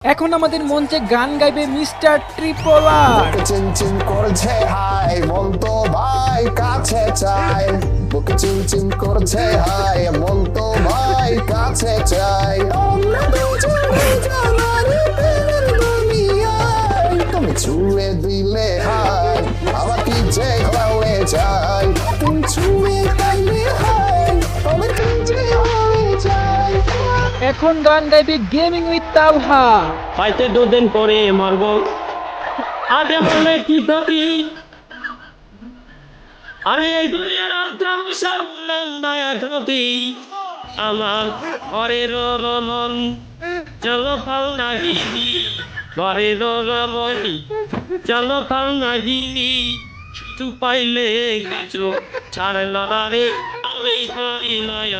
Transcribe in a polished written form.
এখন আমাদের মঞ্চে গান গাইবে মিস্টার ট্রিপলার। বুকে চিনচিন করছে হাই মন তো ভাই কাছে চাই বুকে চিনচিন করছে হাই মন তো ভাই কাছে চাই আমরা দুজনে জানারি প্রেমের দুনিয়ায় তুমি ছুঁয়ে দিলে হাই আমার কি যে হয়ে যায় তুমি ছুঁয়ে দিলে হাই আমার কি যে হয়ে যায়। এখন গান গাইবে গেমিং উইথ তালহা। হয়তো দুদিন পরে মরবো আগে বলে কি করি আমি এই দুনিয়ার অন্তম সামনে আমার ঘরের মন চলো ফাল নাহি ঘরের মন চলো ফাল নাহি তু পাইলে কিছু ছাড়ল না রে আমি করি নয়